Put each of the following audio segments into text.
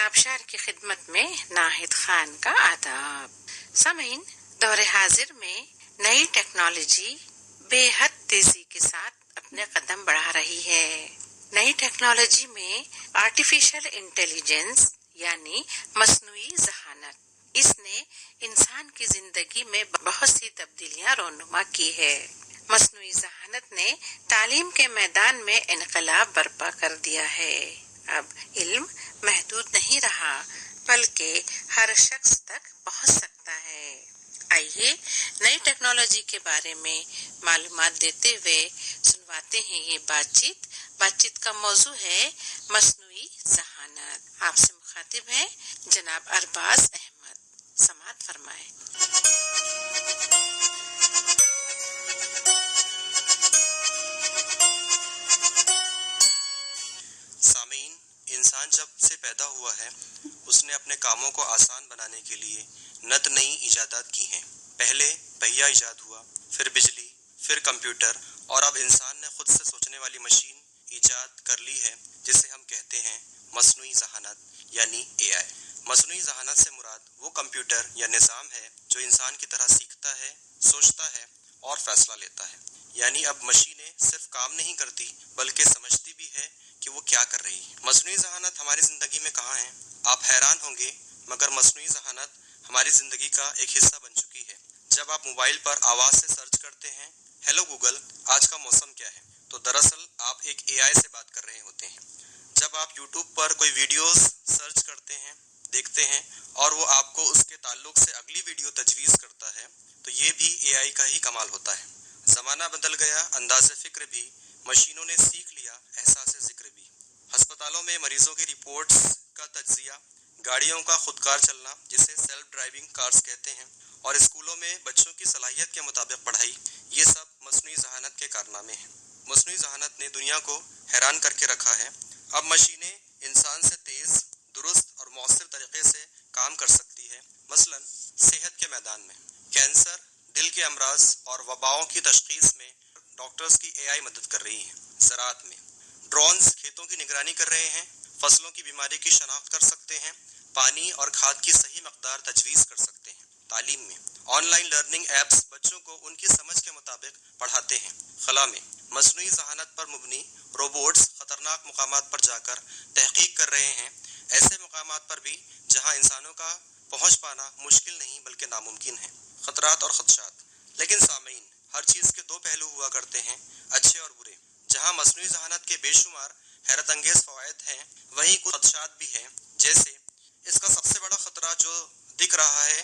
آبشار کی خدمت میں ناہید خان کا آداب۔ سامعین، دور حاضر میں نئی ٹیکنالوجی بے حد تیزی کے ساتھ اپنے قدم بڑھا رہی ہے۔ نئی ٹیکنالوجی میں آرٹیفیشل انٹیلیجنس یعنی مصنوعی ذہانت، اس نے انسان کی زندگی میں بہت سی تبدیلیاں رونما کی ہے۔ مصنوعی ذہانت نے تعلیم کے میدان میں انقلاب برپا کر دیا ہے۔ اب علم محدود نہیں رہا بلکہ ہر شخص تک پہنچ سکتا ہے۔ آئیے نئی ٹیکنالوجی کے بارے میں معلومات دیتے ہوئے سنواتے ہیں یہ بات چیت کا موضوع ہے مصنوعی ذہانت۔ آپ سے مخاطب ہیں جناب ارباز احمد، سماعت فرمائیں۔ سامعین، انسان جب سے پیدا ہوا ہے اس نے اپنے کاموں کو آسان بنانے کے لیے نت نئی ایجادات کی ہیں۔ پہلے پہیہ ایجاد ہوا، پھر بجلی، پھر کمپیوٹر، اور اب انسان نے خود سے سوچنے والی مشین ایجاد کر لی ہے جسے ہم کہتے ہیں مصنوعی ذہانت یعنی اے آئی۔ مصنوعی ذہانت سے مراد وہ کمپیوٹر یا نظام ہے جو انسان کی طرح سیکھتا ہے، سوچتا ہے اور فیصلہ لیتا ہے۔ یعنی اب مشینیں صرف کام نہیں کرتی بلکہ سمجھتی بھی ہے کہ وہ کیا کر رہی ہے۔ مصنوعی ذہانت ہماری زندگی میں کہاں ہے؟ آپ حیران ہوں گے، مگر مصنوعی ذہانت ہماری زندگی کا ایک حصہ بن چکی ہے۔ جب آپ موبائل پر آواز سے سرچ کرتے ہیں ہیلو گوگل آج کا موسم کیا ہے، تو دراصل آپ ایک اے آئی سے بات کر رہے ہوتے ہیں۔ جب آپ یوٹیوب پر کوئی ویڈیوز سرچ کرتے ہیں، دیکھتے ہیں اور وہ آپ کو اس کے تعلق سے اگلی ویڈیو تجویز کرتا ہے، تو یہ بھی اے آئی کا ہی کمال ہوتا ہے۔ زمانہ بدل گیا، انداز فکر بھی، مشینوں نے سیکھ لیا احساس ذکر بھی۔ ہسپتالوں میں مریضوں کی رپورٹس کا تجزیہ، گاڑیوں کا خودکار چلنا جسے سیلف ڈرائیونگ کارز کہتے ہیں، اور اسکولوں میں بچوں کی صلاحیت کے مطابق پڑھائی، یہ سب مصنوعی ذہانت کے کارنامے ہیں۔ مصنوعی ذہانت نے دنیا کو حیران کر کے رکھا ہے۔ اب مشینیں انسان سے تیز، درست اور مؤثر طریقے سے کام کر سکتی ہے۔ مثلا صحت کے میدان میں کینسر، دل کے امراض اور وباؤں کی تشخیص میں ڈاکٹرز کی اے آئی مدد کر رہی ہے۔ زراعت میں ڈرونز کھیتوں کی نگرانی کر رہے ہیں، فصلوں کی بیماری کی شناخت کر سکتے ہیں، پانی اور کھاد کی صحیح مقدار تجویز کر سکتے ہیں۔ تعلیم میں آن لائن لرننگ ایپس بچوں کو ان کی سمجھ کے مطابق پڑھاتے ہیں۔ خلا میں مصنوعی ذہانت پر مبنی روبوٹس خطرناک مقامات پر جا کر تحقیق کر رہے ہیں، ایسے مقامات پر بھی جہاں انسانوں کا پہنچ پانا مشکل نہیں بلکہ ناممکن ہے۔ خطرات اور خدشات، لیکن سامعین، ہر چیز کے دو پہلو ہوا کرتے ہیں، اچھے اور برے۔ جہاں مصنوعی ذہانت کے بے شمار حیرت انگیز فوائد ہیں، وہیں کچھ خدشات بھی ہیں۔ جیسے اس کا سب سے بڑا خطرہ جو دکھ رہا ہے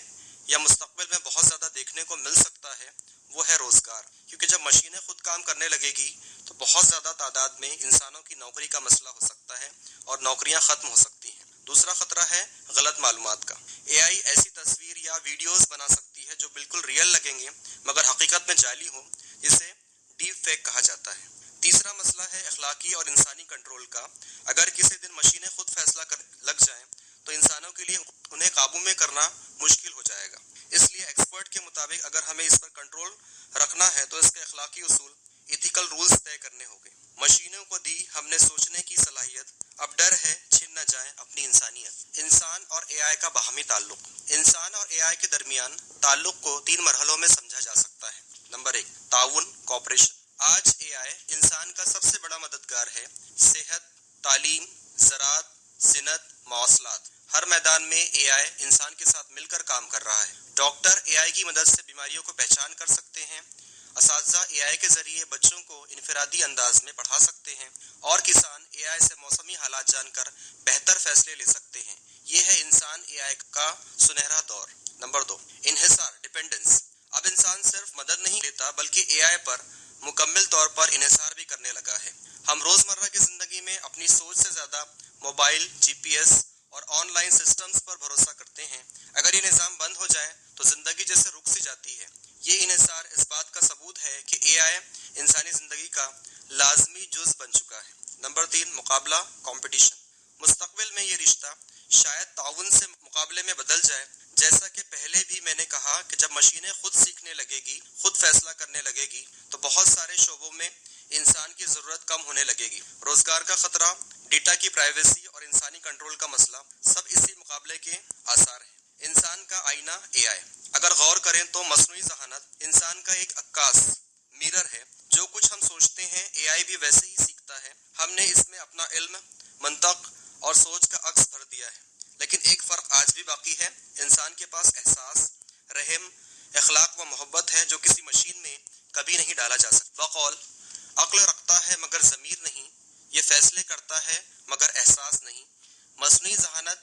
یا مستقبل میں بہت زیادہ دیکھنے کو مل سکتا ہے، وہ ہے روزگار، کیونکہ جب مشینیں خود کام کرنے لگے گی تو بہت زیادہ تعداد میں انسانوں کی نوکری کا مسئلہ ہو سکتا ہے اور نوکریاں ختم ہو سکتی ہیں۔ دوسرا خطرہ ہے غلط معلومات کا۔ اے آئی ایسی تصویر یا ویڈیوز بنا سکتی ہے جو بالکل ریئل لگیں گے مگر حقیقت میں جعلی ہوں، جسے ڈیپ فیک کہا جاتا ہے۔ تیسرا مسئلہ ہے اخلاقی اور انسانی کنٹرول کا۔ اگر کسی دن مشینیں خود فیصلہ لگ جائیں تو انسانوں کے لیے انہیں قابو میں کرنا مشکل ہو جائے گا۔ اس لیے ایکسپرٹ کے مطابق اگر ہمیں اس پر کنٹرول رکھنا ہے تو اس کے اخلاقی اصول، ایتھیکل رولز طے کرنے ہوں گے۔ مشینوں کو دی ہم نے سوچنے کی صلاحیت، اب ڈر ہے چھن نہ جائے اپنی انسانیت۔ انسان اور اے آئی کا باہمی تعلق۔ انسان اور اے آئی کے درمیان تعلق کو 3 مرحلوں میں سمجھا جا سکتا ہے۔ نمبر 1، تعاون، کوآپریشن۔ آج اے آئی انسان کا سب سے بڑا مددگار ہے۔ صحت، تعلیم، زراعت، صنعت، مواصلات، ہر میدان میں اے آئی انسان کے ساتھ مل کر کام کر رہا ہے۔ ڈاکٹر اے آئی کی مدد سے بیماریوں کو پہچان کر سکتے ہیں، اساتذہ اے آئی کے ذریعے بچوں کو انفرادی انداز میں پڑھا سکتے ہیں، اور کسان اے آئی سے موسمی حالات جان کر بہتر فیصلے لے سکتے ہیں۔ یہ ہے انسان اے آئی کا سنہرا دور۔ نمبر 2، انحصار، ڈیپینڈنس۔ اب انسان صرف مدد نہیں لیتا بلکہ اے آئی پر مکمل طور پر انحصار بھی کرنے لگا ہے۔ ہم روزمرہ کی زندگی میں اپنی سوچ سے زیادہ موبائل، جی پی ایس اور آن لائن سسٹمز پر بھروسہ کرتے ہیں۔ اگر یہ نظام بند ہو جائے تو زندگی جیسے رک سی جاتی ہے۔ یہ انحصار اس بات کا ثبوت ہے کہ اے آئی انسانی زندگی کا لازمی جز بن چکا ہے۔ نمبر 3، مقابلہ، کمپٹیشن۔ مستقبل میں یہ رشتہ شاید تعاون سے مقابلے میں بدل جائے۔ جیسا کہ پہلے بھی میں نے کہا کہ جب مشینیں خود سیکھنے لگے گی، خود فیصلہ کرنے لگے گی، تو بہت سارے شعبوں میں انسان کی ضرورت کم ہونے لگے گی۔ روزگار کا خطرہ، ڈیٹا کی پرائیویسی اور انسانی کنٹرول کا مسئلہ، سب اسی مقابلے کے آثار ہیں۔ انسان کا آئینہ اے آئی، اگر غور کریں تو مصنوعی ذہانت انسان کا ایک عکاس میرر ہے۔ جو کچھ ہم سوچتے ہیں اے آئی بھی ویسے ہی سیکھتا ہے۔ ہم نے اس میں اپنا علم، منطق اور سوچ کا عکس بھر دیا ہے، لیکن ایک فرق آج بھی باقی ہے۔ انسان کے پاس احساس، رحم، اخلاق و محبت ہے جو کسی مشین میں کبھی نہیں ڈالا جا سکتا۔ بقول عقل رکھتا ہے مگر ضمیر نہیں، یہ فیصلے کرتا ہے مگر احساس نہیں۔ مصنوعی ذہانت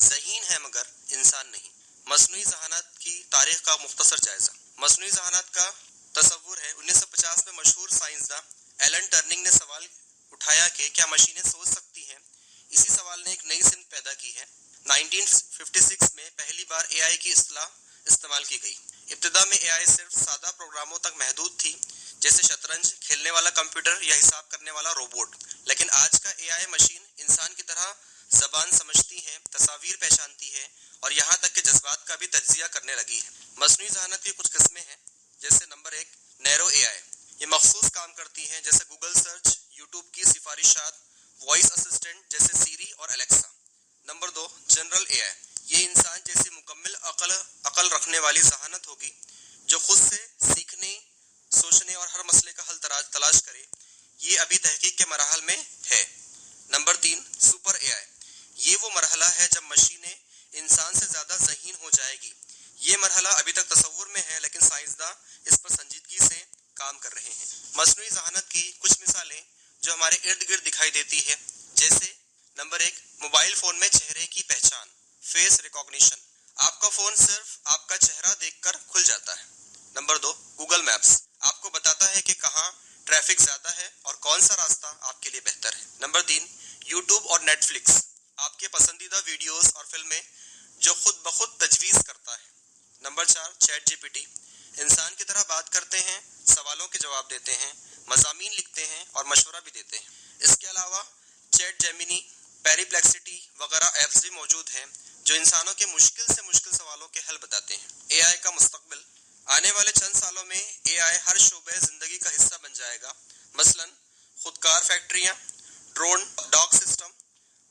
ذہین ہے مگر انسان نہیں۔ مصنوعی ذہانت کی تاریخ کا مختصر جائزہ۔ مصنوعی ذہانت کا تصور ہے۔ 1950 میں مشہور سائنسداں ایلن ٹرننگ نے سوال اٹھایا کہ کیا مشینیں سوچ سکتی ہیں؟ اسی سوال نے ایک نئی سمت پیدا کی ہے۔ 1956 میں پہلی بار اے آئی کی اصطلاح استعمال کی گئی۔ ابتدا میں اے آئی صرف سادہ پروگراموں تک محدود تھی، جیسے شطرنج کھیلنے والا کمپیوٹر یا حساب کرنے والا روبوٹ، لیکن آج کا اے آئی مشین انسان کی طرح زبان سمجھتی ہے، تصاویر پہچانتی ہے اور یہاں تک کہ جذبات کا بھی تجزیہ کرنے لگی ہے۔ مصنوعی ذہانت کی کچھ قسمیں ہیں، جیسے نمبر 1 نیرو اے آئی، یہ مخصوص کام کرتی ہیں جیسے گوگل سرچ، یوٹیوب کی سفارشات، وائس اسسٹنٹ جیسے سیری اور الیکسا۔ نمبر 2 جنرل اے آئی، یہ انسان جیسی مکمل عقل رکھنے والی ذہانت ہوگی جو خود سے سیکھنے، سوچنے اور ہر مسئلے کا حل تلاش کرے۔ یہ ابھی تحقیق کے مراحل میں ہے۔ نمبر 3 سپر اے آئی، یہ وہ مرحلہ ہے جب مشینیں انسان سے زیادہ ذہین ہو جائے گی۔ یہ مرحلہ ابھی تک تصور میں ہے، لیکن سائنسداں اس پر سنجیدگی سے کام کر رہے ہیں۔ مصنوعی ذہانت کی کچھ مثالیں جو ہمارے ارد گرد دکھائی دیتی ہے، جیسے نمبر 1 موبائل فون میں چہرے کی پہچان، فیس ریکگنیشن، آپ کا فون صرف آپ کا چہرہ دیکھ کر کھل جاتا ہے۔ نمبر 2 گوگل میپس، آپ کو بتاتا ہے کہ کہاں ٹریفک زیادہ ہے اور کون سا راستہ آپ کے لیے بہتر ہے۔ نمبر 3 یوٹیوب اور نیٹ فلکس، آپ کے پسندیدہ ویڈیوز اور فلمیں جو خود بخود تجویز کرتا ہے۔ Number 4 chat G P T, انسان کی طرح بات کرتے ہیں، سوالوں کے جواب دیتے ہیں، مضامین لکھتے ہیں اور مشورہ بھی دیتے ہیں۔ اس کے علاوہ چیٹ جیمینی، پیریپلیکسٹی وغیرہ ایپس بھی موجود ہیں جو انسانوں کے مشکل سے مشکل سوالوں کے حل بتاتے ہیں۔ اے آئی کا مستقبل، آنے والے چند سالوں میں اے آئی ہر شعبہ زندگی کا حصہ بن جائے گا، مثلاً خودکار فیکٹریاں، ڈرون ڈاگ سسٹم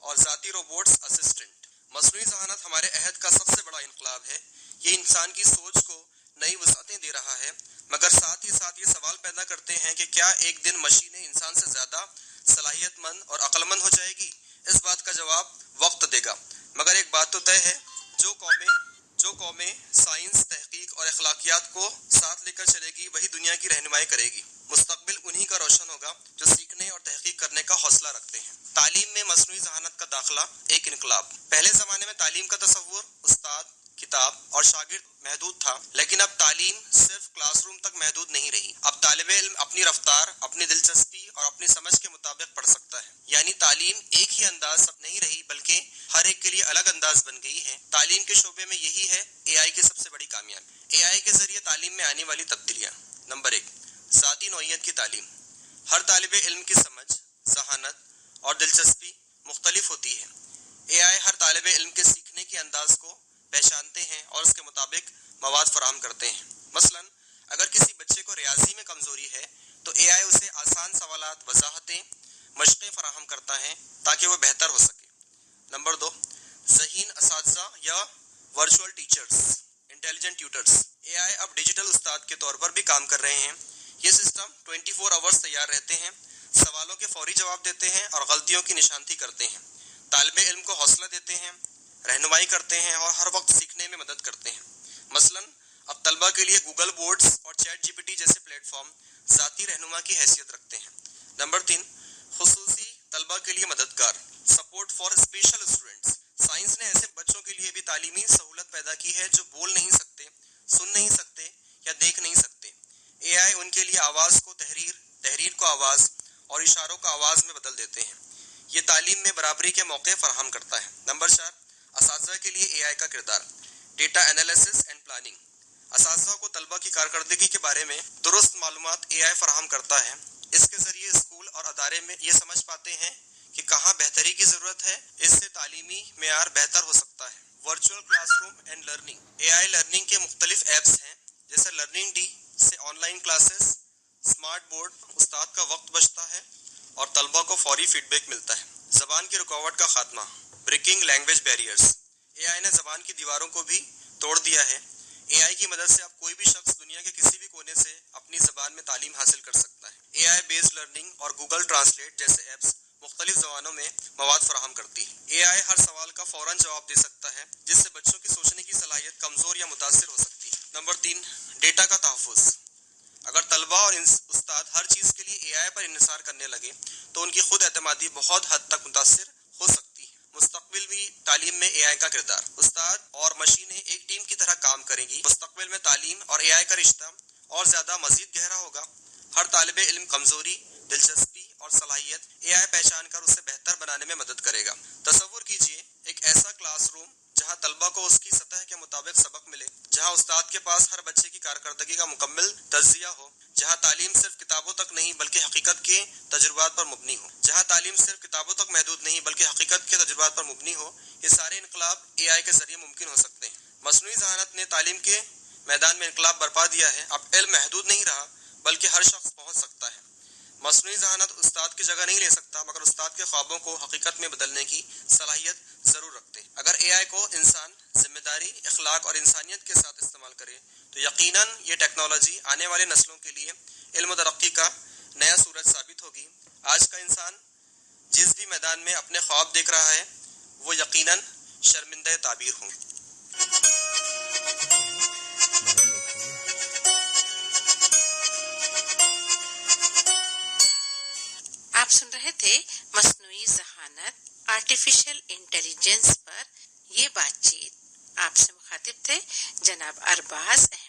اور ذاتی روبوٹس اسسٹنٹ۔ مصنوعی ذہانت ہمارے عہد کا سب سے بڑا انقلاب ہے۔ یہ انسان کی سوچ کو نئی وسعتیں دے رہا ہے، مگر ساتھ ہی ساتھ یہ سوال پیدا کرتے ہیں کہ کیا ایک دن مشینیں انسان سے زیادہ صلاحیت مند اور عقل مند ہو جائے گی؟ اس بات کا جواب وقت دے گا، مگر ایک بات تو طے ہے، جو قومیں سائنس، تحقیق اور اخلاقیات کو ساتھ لے کر چلے گی وہی دنیا کی رہنمائی کرے گی۔ مستقبل انہی کا روشن ہوگا جو سیکھنے اور تحقیق کرنے کا حوصلہ رکھتے ہیں۔ تعلیم میں مصنوعی ذہانت کا داخلہ ایک انقلاب۔ پہلے زمانے میں تعلیم کا تصور استاد، کتاب اور شاگرد محدود تھا، لیکن اب تعلیم صرف کلاس روم تک محدود نہیں رہی۔ اب طالب علم اپنی رفتار، اپنی دلچسپی اور اپنی سمجھ کے مطابق پڑھ سکتا ہے۔ یعنی تعلیم ایک ہی انداز نہیں رہی، بلکہ ہر ایک کے لیے الگ انداز بن گئی ہے۔ تعلیم کے شعبے میں یہی ہے اے آئی کی سب سے بڑی کامیابی۔ اے آئی کے ذریعے تعلیم میں آنے والی تبدیلیاں۔ نمبر 1 ذاتی نوعیت کی تعلیم۔ ہر طالب علم کی سمجھ، ذہانت اور دلچسپی مختلف ہوتی ہے۔ اے آئی ہر طالب علم کے سیکھنے کے انداز کو پہچانتے ہیں اور اس کے مطابق مواد فراہم کرتے ہیں۔ مثلاً اگر کسی بچے کو ریاضی میں کمزوری ہے تو اے آئی اسے آسان سوالات، وضاحتیں، مشقیں فراہم کرتا ہے تاکہ وہ بہتر ہو سکے۔ نمبر 2 ذہین اساتذہ یا ورچوئل ٹیچرز، انٹیلیجنٹ ٹیوٹرز۔ اے آئی اب ڈیجیٹل استاد کے طور پر بھی کام کر رہے ہیں۔ یہ سسٹم 24 آورز تیار رہتے ہیں، سوالوں کے فوری جواب دیتے ہیں اور غلطیوں کی نشاندہی کرتے ہیں، طالب علم کو حوصلہ دیتے ہیں، رہنمائی کرتے ہیں اور ہر وقت سیکھنے میں مدد کرتے ہیں۔ مثلاً اب طلبہ کے لیے گوگل بورڈز اور چیٹ جی پی ٹی جیسے پلیٹ فارم ذاتی رہنما کی حیثیت رکھتے ہیں۔ نمبر 3 خصوصی طلبہ کے لیے مددگار، support for special students. Science نے ایسے بچوں کے لیے بھی تعلیمی سہولت پیدا کی ہے جو بول نہیں سکتے، سن نہیں سکتے یا دیکھ نہیں سکتے۔ اے آئی ان کے لیے آواز کو تحریر کو آواز اور اشاروں کو آواز میں بدل دیتے ہیں۔ یہ تعلیم میں برابری کے موقع فراہم کرتا ہے۔ نمبر 4 اساتذہ کے لیے اے آئی کا کردار، ڈیٹا انالیسس اینڈ پلاننگ۔ اساتذہ کو طلبہ کی کارکردگی کے بارے میں درست معلومات اے آئی فراہم کرتا ہے۔ اس کے ذریعے اسکول اور ادارے میں یہ سمجھ پاتے ہیں کہ کہاں بہتری کی ضرورت ہے، اس سے تعلیمی معیار بہتر ہو سکتا ہے۔ Virtual class room and learning. A I learning کے مختلف ایپس ہیں، جیسے لرننگ ڈی سے on line classes, smart board, استاد کا وقت بچتا ہے اور طلبہ کو فوری فیڈ بیک ملتا ہے۔ زبان کی رکاوٹ کا خاتمہ، بریکنگ لینگویج بیریئرز۔ اے آئی نے زبان کی دیواروں کو بھی توڑ دیا ہے۔ اے آئی کی مدد سے اب کوئی بھی شخص دنیا کے کسی بھی کونے سے اپنی زبان میں تعلیم حاصل کر سکتا ہے۔ اے آئی بیسڈ لرننگ اور گوگل ٹرانسلیٹ جیسے ایپس مختلف زبانوں میں مواد فراہم کرتی ہے۔ اے آئی ہر سوال کا فوراً جواب دے سکتا ہے، جس سے بچوں کی سوچنے کی صلاحیت کمزور یا متاثر ہو سکتی ہے۔ نمبر 3، ڈیٹا کا تحفظ۔ اگر طلبہ اور استاد ہر چیز کے لیے اے آئی پر انحصار کرنے لگے تو ان کی خود اعتمادی بہت حد تک متاثر ہو سکتی ہے۔ مستقبل بھی تعلیم میں اے آئی کا کردار۔ استاد اور مشینیں ایک ٹیم کی طرح کام کریں گی۔ مستقبل میں تعلیم اور اے آئی کا رشتہ اور زیادہ مزید گہرا ہوگا۔ ہر طالب علم کمزوری، دلچسپی اور صلاحیت اے آئی پہچان کر اسے بہتر بنانے میں مدد کرے گا۔ تصور کیجئے ایک ایسا کلاس روم جہاں طلبہ کو اس کی سطح کے مطابق سبق ملے، جہاں استاد کے پاس ہر بچے کی کارکردگی کا مکمل تجزیہ ہو، جہاں تعلیم صرف کتابوں تک نہیں بلکہ حقیقت کے تجربات پر مبنی ہو، جہاں تعلیم صرف کتابوں تک محدود نہیں بلکہ حقیقت کے تجربات پر مبنی ہو۔ یہ سارے انقلاب اے آئی کے ذریعے ممکن ہو سکتے ہیں۔ مصنوعی ذہانت نے تعلیم کے میدان میں انقلاب برپا دیا ہے۔ اب علم محدود نہیں رہا بلکہ ہر شخص پہنچ سکتا ہے۔ مصنوعی ذہانت استاد کی جگہ نہیں لے سکتا، مگر استاد کے خوابوں کو حقیقت میں بدلنے کی صلاحیت ضرور رکھتے ہیں۔ اگر اے آئی کو انسان ذمہ داری، اخلاق اور انسانیت کے ساتھ استعمال کرے تو یقیناً یہ ٹیکنالوجی آنے والے نسلوں کے لیے علم و ترقی کا نیا سورج ثابت ہوگی۔ آج کا انسان جس بھی میدان میں اپنے خواب دیکھ رہا ہے وہ یقیناً شرمندہ تعبیر ہوں۔ آپ سن رہے تھے مصنوعی ذہانت، آرٹیفیشل انٹیلیجنس پر یہ بات چیت۔ آپ سے مخاطب تھے جناب ارباز احمد۔